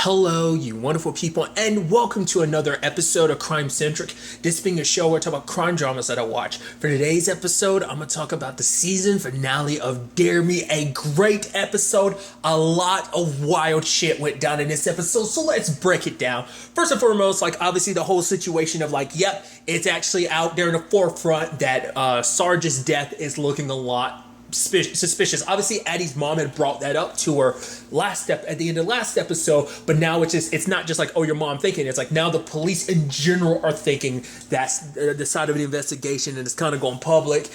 Hello, you wonderful people, and welcome to another episode of Crime Centric. This being a show where I talk about crime dramas that I watch. For today's episode, I'm going to talk about the season finale of Dare Me, a great episode. A lot of wild shit went down in this episode, so let's break it down. First and foremost, obviously the whole situation of yep, it's actually out there in the forefront that Sarge's death is looking a lot suspicious. Obviously, Addie's mom had brought that up to her at the end of last episode, but now it's not just oh, your mom thinking. It's now the police in general are thinking that's the side of the investigation, and it's kind of going public.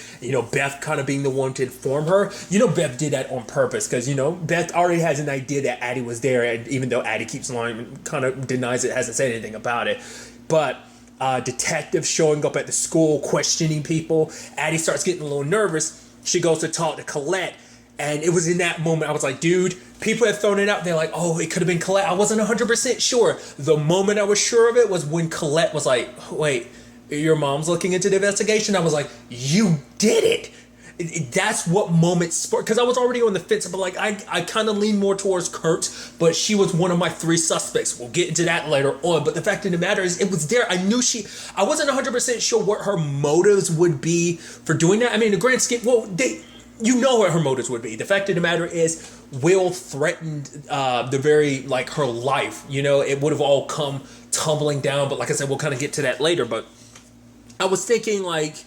Beth kind of being the one to inform her. Beth did that on purpose because Beth already has an idea that Addie was there, and even though Addie keeps lying and kind of denies it, hasn't said anything about it, but detectives showing up at the school questioning people. Addie starts getting a little nervous. She goes to talk to Colette, and it was in that moment I was like, dude, people have thrown it out there oh, it could have been Colette. I wasn't 100% sure. The moment I was sure of it was when Colette was like, wait, your mom's looking into the investigation? I was like, you did it. That's what moment sparked, because I was already on the fence, but I kind of lean more towards Kurt, but she was one of my three suspects. We'll get into that later on, but the fact of the matter is it was there. I wasn't 100% sure what her motives would be for doing that. I mean, the grand scheme, what her motives would be. The fact of the matter is Will threatened the very, her life. It would have all come tumbling down, but like I said, we'll kind of get to that later, but I was thinking like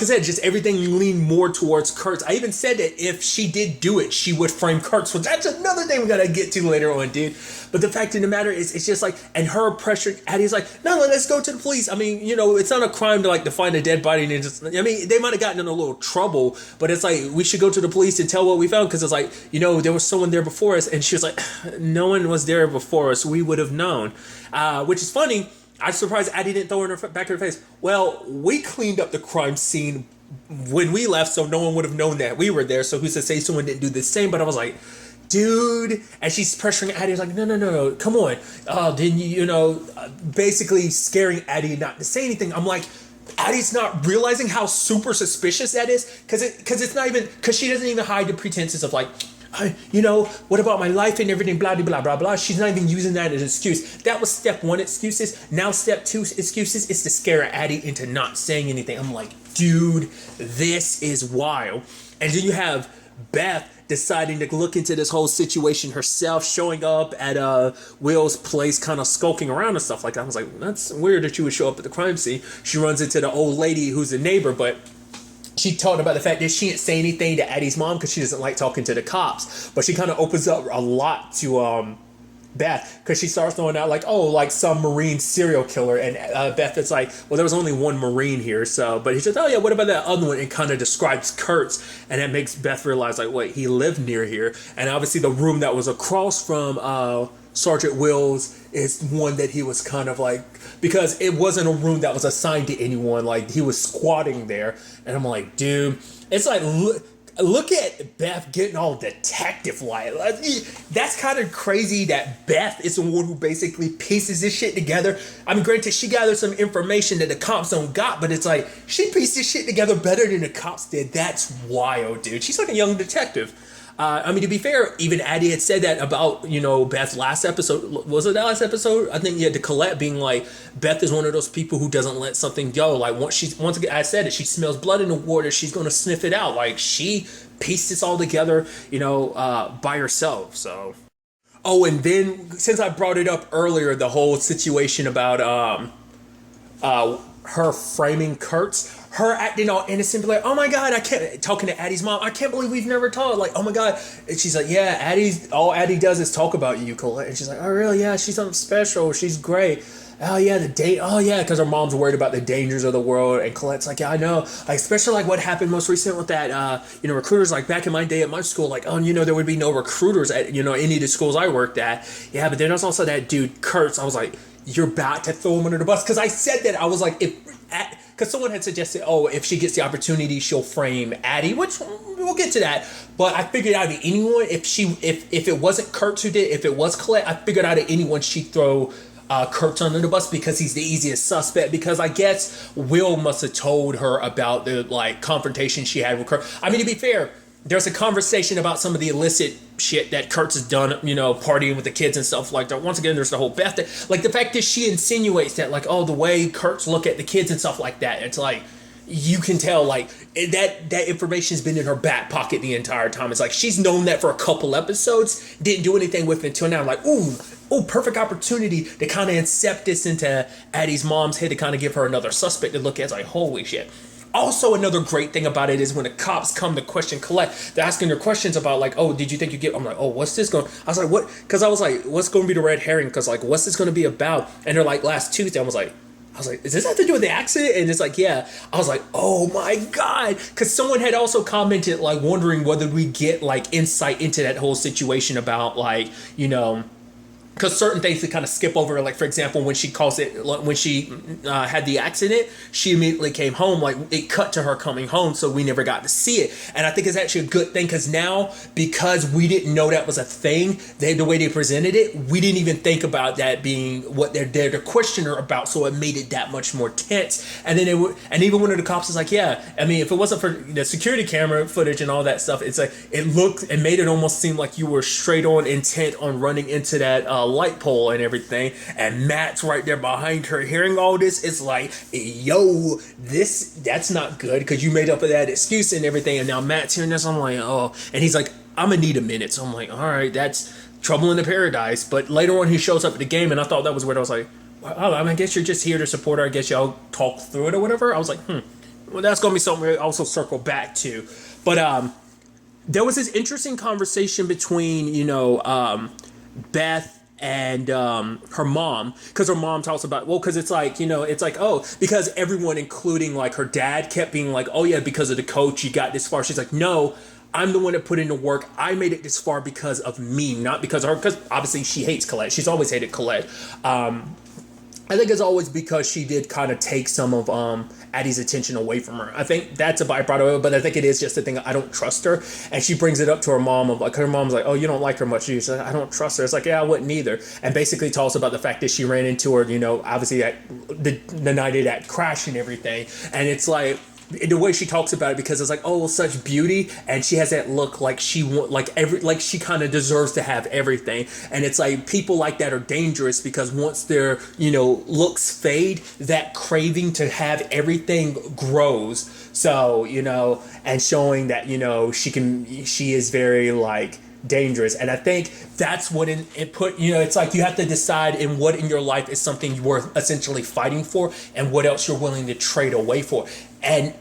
I said, just everything leaned more towards Kurtz. I even said that if she did do it, she would frame Kurtz. So that's another thing we gotta get to later on, dude. But the fact of the matter is, it's just and her pressure, Addie's no, let's go to the police. I mean, it's not a crime to find a dead body and just, I mean, they might have gotten in a little trouble, but it's we should go to the police and tell what we found, because it's there was someone there before us, and she was no one was there before us. We would have known, which is funny. I'm surprised Addie didn't throw her in her back of her face. Well, we cleaned up the crime scene when we left, so no one would have known that we were there. So who's to say someone didn't do the same? But I was like, dude, and she's pressuring Addie. I was no, come on. Didn't you, basically scaring Addie not to say anything. I'm like, Addie's not realizing how super suspicious that is, because it's not even, because she doesn't even hide the pretenses of what about my life and everything, blah, blah, blah, blah, blah. She's not even using that as an excuse. That was step one, excuses. Now step two, excuses, is to scare Addie into not saying anything. I'm like, dude, this is wild. And then you have Beth deciding to look into this whole situation herself, showing up at Will's place, kind of skulking around and stuff like that. I was like, that's weird that you would show up at the crime scene. She runs into the old lady who's a neighbor, but she talked about the fact that she didn't say anything to Addie's mom because she doesn't like talking to the cops. But she kind of opens up a lot to Beth, because she starts throwing out some Marine serial killer. And Beth is well, there was only one Marine here. But he says, oh yeah, what about that other one? And kind of describes Kurtz. And that makes Beth realize wait, he lived near here. And obviously the room that was across from Sergeant Wills is one that he was kind of because it wasn't a room that was assigned to anyone. He was squatting there, and I'm like, dude, it's look at Beth getting all detective-like. That's kind of crazy that Beth is the one who basically pieces this shit together. I mean, granted, she gathered some information that the cops don't got, but it's she pieced this shit together better than the cops did. That's wild, dude. She's like a young detective. I mean, to be fair, even Addie had said that about, Beth's last episode. Was it that last episode? I think, yeah, to Colette being Beth is one of those people who doesn't let something go. Once again, I said it, she smells blood in the water, she's going to sniff it out. She pieced this all together, by herself, so. Oh, and then, since I brought it up earlier, the whole situation about her framing Kurtz, her acting all innocent, oh my God, talking to Addie's mom, I can't believe we've never talked, oh my God. And she's yeah, all Addie does is talk about you, Colette. And she's oh really? Yeah, she's something special, she's great. Oh yeah, because her mom's worried about the dangers of the world. And Colette's yeah, I know, especially what happened most recent with that, recruiters, back in my day at my school, there would be no recruiters at, any of the schools I worked at. Yeah, but then there's also that dude, Kurtz. I was you're about to throw him under the bus. Because I said that, I was because someone had suggested, if she gets the opportunity, she'll frame Addie, which we'll get to that. But I figured out of anyone, if it wasn't Kurtz who did, if it was Colette, I figured out of anyone she'd throw Kurtz under the bus, because he's the easiest suspect. Because I guess Will must have told her about the confrontation she had with Kurtz. I mean, to be fair, there's a conversation about some of the illicit shit that Kurtz has done, partying with the kids and stuff like that. Once again, there's the whole Beth thing. Like, the fact that she insinuates that, like, oh, the way Kurtz look at the kids and stuff like that, it's like, you can tell, like, that information's been in her back pocket the entire time. It's like, she's known that for a couple episodes, didn't do anything with it until now. Like, ooh, perfect opportunity to kind of incept this into Addie's mom's head, to kind of give her another suspect to look at. It's like, holy shit. Also, another great thing about it is when the cops come to question Colette, they're asking her questions about, like, oh, did you think you get? I'm like, oh, what's this going? I was like, what? Because I was like, what's going to be the red herring? Because, like, what's this going to be about? And they're like, last Tuesday, I was like, does this have to do with the accident? And it's like, yeah. I was like, oh my God. Because someone had also commented, like, wondering whether we get, like, insight into that whole situation about, like, because certain things that kind of skip over, like, for example, when she had the accident, she immediately came home. Like, it cut to her coming home, so we never got to see it. And I think it's actually a good thing, because now, because we didn't know that was a thing, the way they presented it, we didn't even think about that being what they're there to question her about. So it made it that much more tense. And then and even one of the cops is like, yeah, I mean, if it wasn't for the security camera footage and all that stuff, it's like, it made it almost seem like you were straight on intent on running into that light pole and everything, and Matt's right there behind her hearing all this. It's like, yo, that's not good, because you made up of that excuse and everything, and now Matt's hearing this. I'm like, oh, and he's like, I'm gonna need a minute. So I'm like, all right, that's trouble in the paradise. But later on, he shows up at the game, and I thought that was weird. I was like, well, I guess you're just here to support her. I guess y'all talk through it or whatever. I was like, well, that's gonna be something we also circle back to. But there was this interesting conversation between Beth and her mom, because her mom talks about, because it's like, oh, because everyone, including, like, her dad, kept being like, oh yeah, because of the coach you got this far. She's like, no, I'm the one that put in the work. I made it this far because of me, not because of her, because obviously she hates Colette. She's always hated Colette. I think it's always because she did kind of take some of Addie's attention away from her. I think that's a byproduct of it, but I think it is just the thing. I don't trust her. And she brings it up to her mom. Her mom's like, oh, you don't like her much. She's like, I don't trust her. It's like, yeah, I wouldn't either. And basically talks about the fact that she ran into her, obviously at the night of that crash and everything. And it's like, the way she talks about it, because it's like, oh, such beauty, and she has that look like she she kind of deserves to have everything. And it's like, people like that are dangerous, because once their looks fade, that craving to have everything grows. So and showing that she is very, like, dangerous. And I think that's what it put, it's like, you have to decide in what in your life is something you were essentially fighting for, and what else you're willing to trade away for. And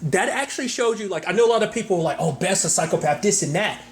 that actually showed you, like, I know a lot of people are like, oh, Beth's a psychopath, this and that.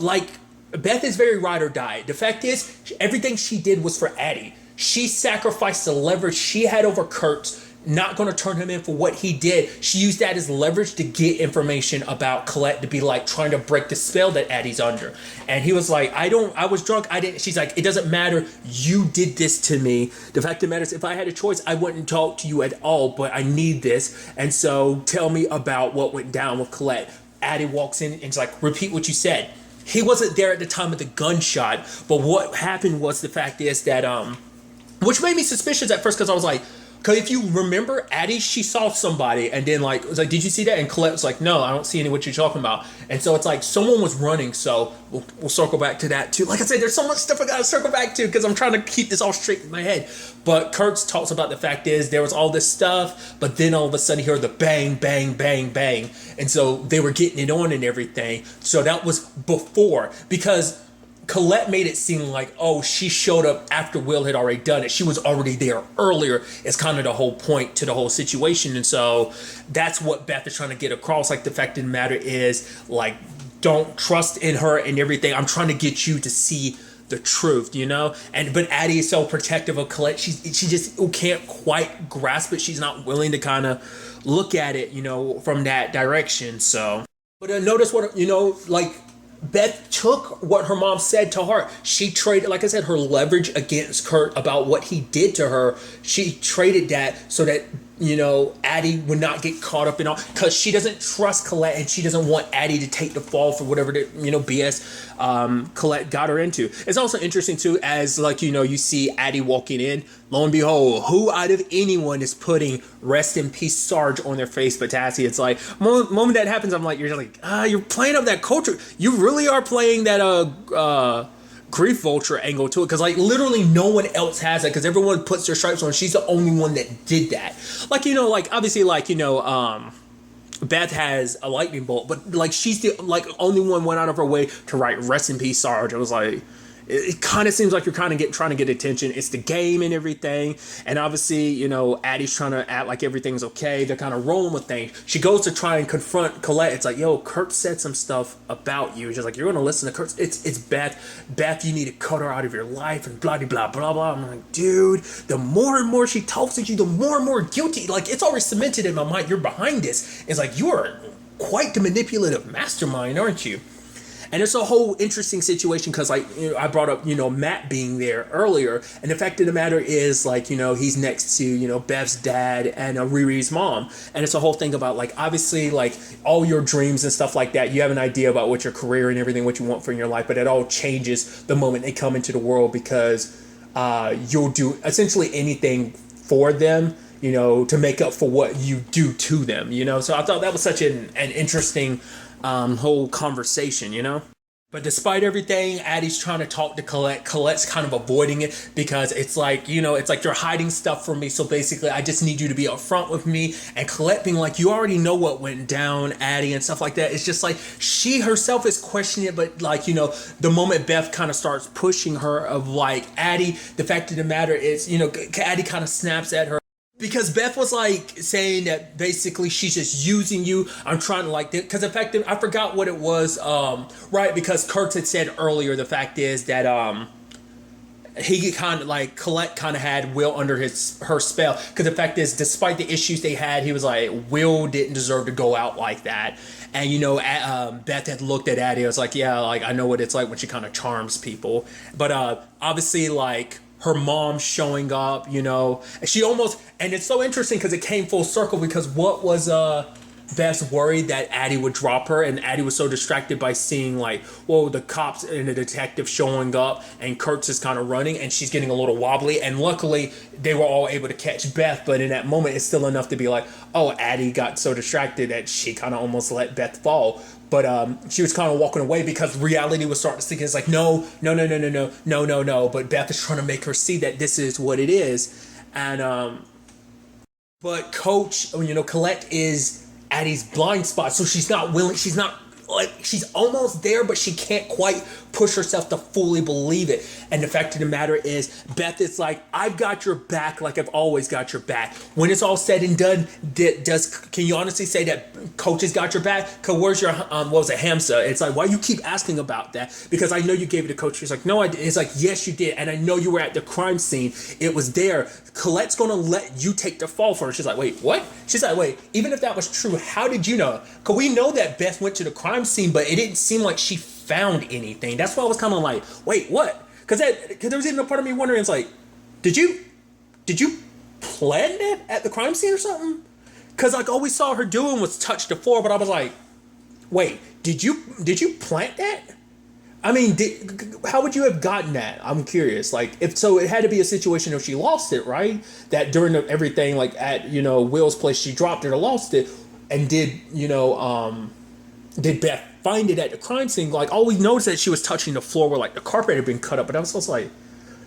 Like, Beth is very ride or die. The fact is, everything she did was for Addie. She sacrificed the leverage she had over Kurtz, not going to turn him in for what he did. She used that as leverage to get information about Colette, to be like trying to break the spell that Addie's under. And he was like, I was drunk. I didn't. She's like, it doesn't matter. You did this to me. The fact of the matter is, if I had a choice, I wouldn't talk to you at all, but I need this. And so tell me about what went down with Colette. Addie walks in and is like, repeat what you said. He wasn't there at the time of the gunshot, but what happened was, the fact is that, which made me suspicious at first, because I was like, because if you remember, Addie, she saw somebody, and then, like, it was like, did you see that? And Colette was like, no, I don't see any what you're talking about. And so it's like, someone was running, so we'll circle back to that too. Like I said, there's so much stuff I gotta circle back to, because I'm trying to keep this all straight in my head. But Kurtz talks about the fact is, there was all this stuff, but then all of a sudden he heard the bang, bang, bang, bang. And so they were getting it on and everything. So that was before, because Colette made it seem like, oh, she showed up after Will had already done it. She was already there earlier. It's kind of the whole point to the whole situation. And so that's what Beth is trying to get across. Like, the fact of the matter is, like, don't trust in her and everything. I'm trying to get you to see the truth, but Addie is so protective of Colette. She just can't quite grasp it. She's not willing to kind of look at it, from that direction. So, but notice what, like, Beth took what her mom said to heart. She traded, like I said, her leverage against Kurt about what he did to her. She traded that so that Addie would not get caught up in all, because she doesn't trust Colette and she doesn't want Addie to take the fall for whatever the BS Colette got her into. It's also interesting too, as you see Addie walking in. Lo and behold, who out of anyone is putting "Rest in Peace, Sarge" on their face but Tassie? It's like, moment that happens, I'm like, you're playing up that culture. You really are playing that grief vulture angle to it, because literally no one else has it, because everyone puts their stripes on. She's the only one that did that. Obviously Beth has a lightning bolt, but she's the only one went out of her way to write "Rest in Peace, Sarge." It was like, it kind of seems like you're trying to get attention. It's the game and everything. And obviously, Addie's trying to act like everything's okay. They're kind of rolling with things. She goes to try and confront Colette. It's like, yo, Kurt said some stuff about you. She's like, you're going to listen to Kurt. It's Beth. Beth, you need to cut her out of your life and blah, blah, blah, blah. I'm like, dude, the more and more she talks to you, the more and more guilty. It's already cemented in my mind. You're behind this. It's like, you are quite the manipulative mastermind, aren't you? And it's a whole interesting situation, because I brought up Matt being there earlier, and the fact of the matter is he's next to Bev's dad and Riri's mom, and it's a whole thing about obviously all your dreams and stuff like that. You have an idea about what your career and everything, what you want for your life, but it all changes the moment they come into the world, because you'll do essentially anything for them, to make up for what you do to them. So I thought that was such an interesting whole conversation, But despite everything, Addie's trying to talk to Colette. Colette's kind of avoiding it, because it's like you're hiding stuff from me. So basically, I just need you to be upfront with me. And Colette being like, you already know what went down, Addie, and stuff like that. It's just she herself is questioning it. But the moment Beth kind of starts pushing her of Addie, the fact of the matter is, Addie kind of snaps at her. Because Beth was saying that basically she's just using you. I'm trying to because in fact I forgot what it was. Right, because Kurt had said earlier, the fact is that he kind of Colette kind of had Will under her spell. Because the fact is, despite the issues they had, he was like, Will didn't deserve to go out like that. And Beth had looked at Addie. I was like, yeah, I know what it's like when she kind of charms people. But obviously her mom showing up, she almost, and it's so interesting because it came full circle, because what was Beth's worried that Addie would drop her, and Addie was so distracted by seeing the cops and the detective showing up, and Kurt's just kind of running, and she's getting a little wobbly, and luckily they were all able to catch Beth, but in that moment it's still enough to be like, oh, Addie got so distracted that she kind of almost let Beth fall. But she was kind of walking away, because reality was starting to sink. It's like, no. But Beth is trying to make her see that this is what it is. And but Coach, Colette is Addie's blind spot, so she's not willing. She's not she's almost there, but she can't quite push herself to fully believe it. And the fact of the matter is, Beth is like, I've got your back, like I've always got your back. When it's all said and done, can you honestly say that Coach has got your back? Cause where's your what was it, Hamza? It's like, why you keep asking about that? Because I know you gave it to Coach. She's like, no, I did. It's like, yes, you did, and I know you were at the crime scene. It was there. Colette's gonna let you take the fall for her. She's like, wait, what? She's like, wait, even if that was true, how did you know? Because we know that Beth went to the crime scene, but it didn't seem like she found anything. That's why I was kind of like, wait, what? Because there was even a part of me wondering, it's like, did you plan that at the crime scene or something? Because like all we saw her doing was touch the floor, but I was like, wait, did you plant that? I mean, how would you have gotten that? I'm curious. Like, if so, it had to be a situation if she lost it, right? That during everything, like at Will's place, she dropped it or lost it, and did Beth find it at the crime scene? Like, all we noticed that she was touching the floor where like the carpet had been cut up, but I was just like,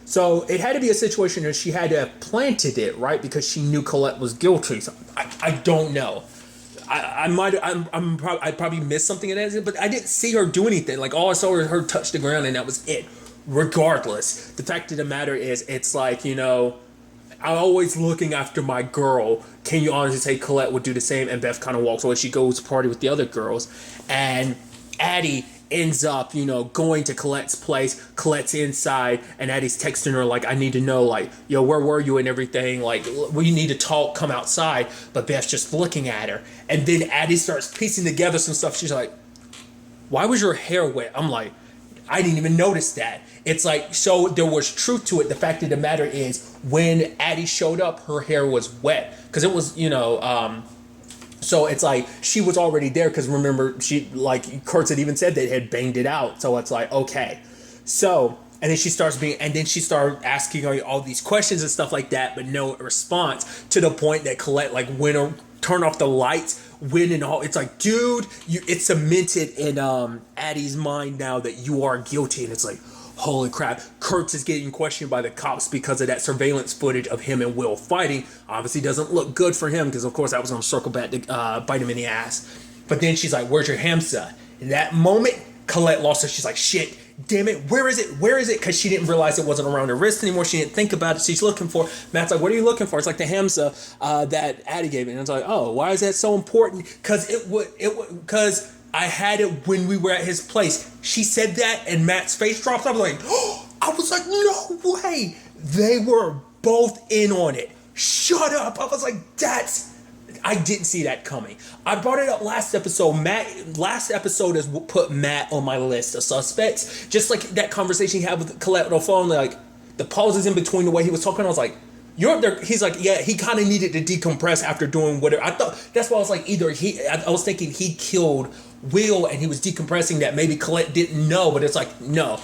so it had to be a situation where she had to have planted it, right? Because she knew Colette was guilty. So I don't know. I probably missed something in that, but I didn't see her do anything. Like, all I saw was her touch the ground, and that was it. Regardless, the fact of the matter is, it's like, I'm always looking after my girl. Can you honestly say Colette would do the same? And Beth kind of walks away. She goes to party with the other girls, and Addie ends up, going to Colette's place. Colette's inside, and Addie's texting her like, I need to know, like, yo, where were you and everything? Like, we need to talk, come outside. But Beth's just looking at her. And then Addie starts piecing together some stuff. She's like, why was your hair wet? I'm like, I didn't even notice that. It's like, so there was truth to it. The fact of the matter is, when Addie showed up, her hair was wet. Because it was, so it's like, she was already there. Because remember, she, like, Kurtz had even said they had banged it out. So it's like, okay. So, and then she started asking all these questions and stuff like that, but no response, to the point that Colette, like, turned off the lights, went and all. It's like, dude, it's cemented in Addie's mind now that you are guilty. And it's like, holy crap, Kurtz is getting questioned by the cops because of that surveillance footage of him and Will fighting. Obviously doesn't look good for him, because of course that was going to circle back to bite him in the ass. But then she's like, where's your Hamza? In that moment, Colette lost her. She's like, shit, damn it, where is it? Because she didn't realize it wasn't around her wrist anymore. She didn't think about it. She's looking for. Matt's like, what are you looking for? It's like the Hamza that Addie gave me. And it's like, oh, why is that so important? Because I had it when we were at his place. She said that, and Matt's face dropped. I was like, oh, no way. They were both in on it. Shut up. I was like, I didn't see that coming. I brought it up last episode. Last episode has put Matt on my list of suspects. Just like that conversation he had with Colette on the phone, like the pauses in between the way he was talking, I was like, you're there. He's like, yeah, he kind of needed to decompress after doing whatever. I thought that's why I was like, I was thinking he killed Will and he was decompressing, that maybe Colette didn't know, but it's like, no.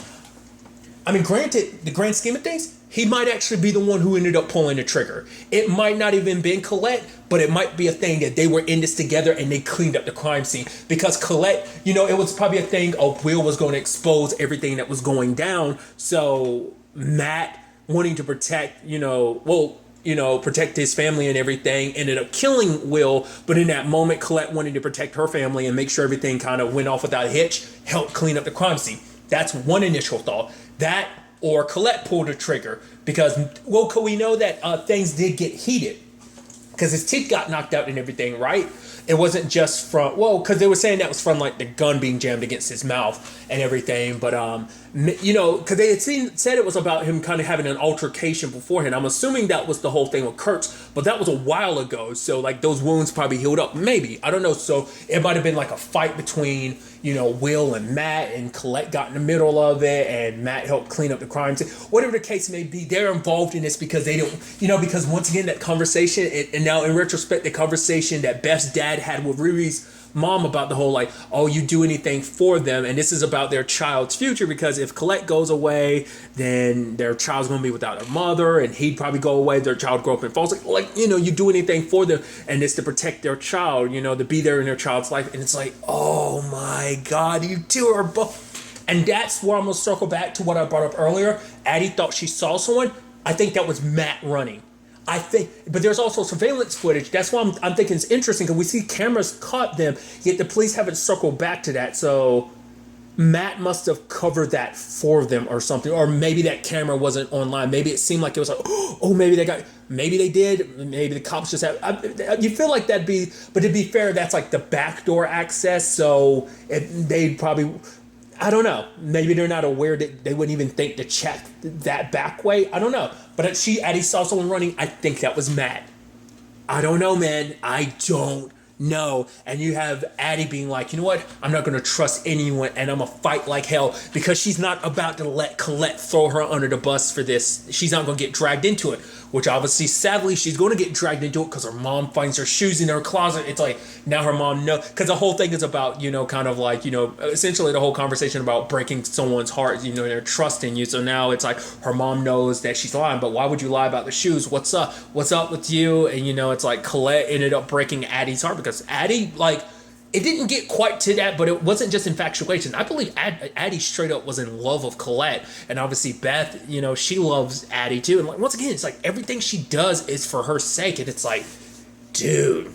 I mean, granted, the grand scheme of things, he might actually be the one who ended up pulling the trigger. It might not even been Colette, but it might be a thing that they were in this together and they cleaned up the crime scene. Because Colette, it was probably a thing of Will was going to expose everything that was going down. So Matt, wanting to protect, protect his family and everything, ended up killing Will. But in that moment, Colette wanted to protect her family and make sure everything kind of went off without a hitch, helped clean up the crime scene. That's one initial thought. That, or Colette pulled the trigger, because, we know that things did get heated because his teeth got knocked out and everything, right? It wasn't just from, because they were saying that was from like the gun being jammed against his mouth and everything. But, because they had said it was about him kind of having an altercation beforehand. I'm assuming that was the whole thing with Kurtz, but that was a while ago. So like those wounds probably healed up. Maybe, I don't know. So it might have been like a fight between, Will and Matt, and Colette got in the middle of it and Matt helped clean up the crime scene. Whatever the case may be, they're involved in this because they don't, because once again, that conversation, and now in retrospect, the conversation that Beth's dad had with Riri's mom about the whole like, oh, you do anything for them, and this is about their child's future, because if Colette goes away, then their child's gonna be without a mother, and he'd probably go away, their child grow up and falls like you do anything for them, and it's to protect their child, to be there in their child's life. And it's like, oh my god, you two are both. And that's where I'm gonna circle back to what I brought up earlier. Addie thought she saw someone. I think that was Matt running. But there's also surveillance footage. That's why I'm thinking it's interesting, because we see cameras caught them, yet the police haven't circled back to that. So Matt must have covered that for them or something. Or maybe that camera wasn't online. Maybe it seemed like it was like, oh, maybe they did. Maybe the cops just have. You feel like that'd be, but to be fair, that's like the backdoor access. So they'd probably, I don't know. Maybe they're not aware that they wouldn't even think to check that back way. I don't know. But Addie saw someone running. I think that was Matt. I don't know, man. I don't know. And you have Addie being like, you know what? I'm not going to trust anyone, and I'm going to fight like hell, because she's not about to let Colette throw her under the bus for this. She's not going to get dragged into it, which obviously, sadly, she's going to get dragged into it because her mom finds her shoes in her closet. It's like, now her mom knows, because the whole thing is about, kind of like, essentially the whole conversation about breaking someone's heart, they're trusting you. So now it's like her mom knows that she's lying, but why would you lie about the shoes? What's up? What's up with you? And, it's like Colette ended up breaking Addie's heart, because Addie, like, it didn't get quite to that, but it wasn't just infatuation. I believe Addie straight up was in love with Colette. And obviously Beth, she loves Addie too. And like, once again, it's like everything she does is for her sake. And it's like, dude,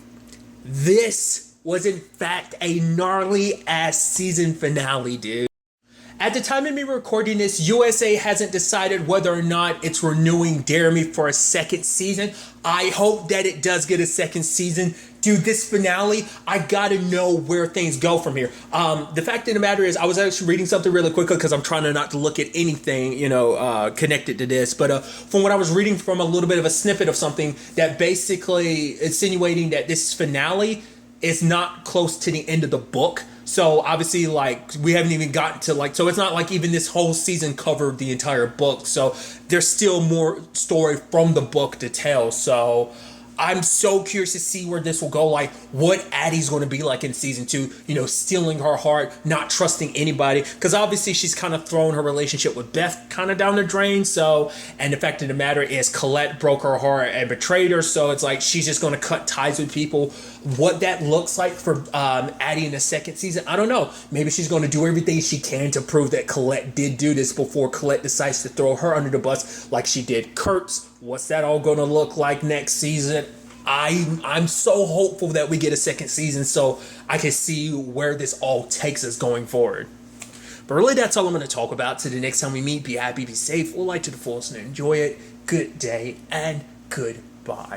this was in fact a gnarly ass season finale, dude. At the time of me recording this, USA hasn't decided whether or not it's renewing Dare Me for a second season. I hope that it does get a second season. Dude, this finale, I gotta know where things go from here. The fact of the matter is, I was actually reading something really quickly because I'm trying not to look at anything, connected to this. But from what I was reading from a little bit of a snippet of something that basically insinuating that this finale is not close to the end of the book. So obviously, like, we haven't even gotten to, like, so it's not like even this whole season covered the entire book. So there's still more story from the book to tell. So I'm so curious to see where this will go. Like, what Addie's going to be like in season 2, you know, stealing her heart, not trusting anybody. Because obviously she's kind of thrown her relationship with Beth kind of down the drain. So, and the fact of the matter is Colette broke her heart and betrayed her. So it's like she's just going to cut ties with people. What that looks like for Addie in the second season, I don't know. Maybe she's going to do everything she can to prove that Colette did do this before Colette decides to throw her under the bus like she did Kurt's. What's that all going to look like next season? I'm so hopeful that we get a second season so I can see where this all takes us going forward. But really, that's all I'm going to talk about. Till the next time we meet, be happy, be safe, live life to the fullest, and enjoy it. Good day and goodbye.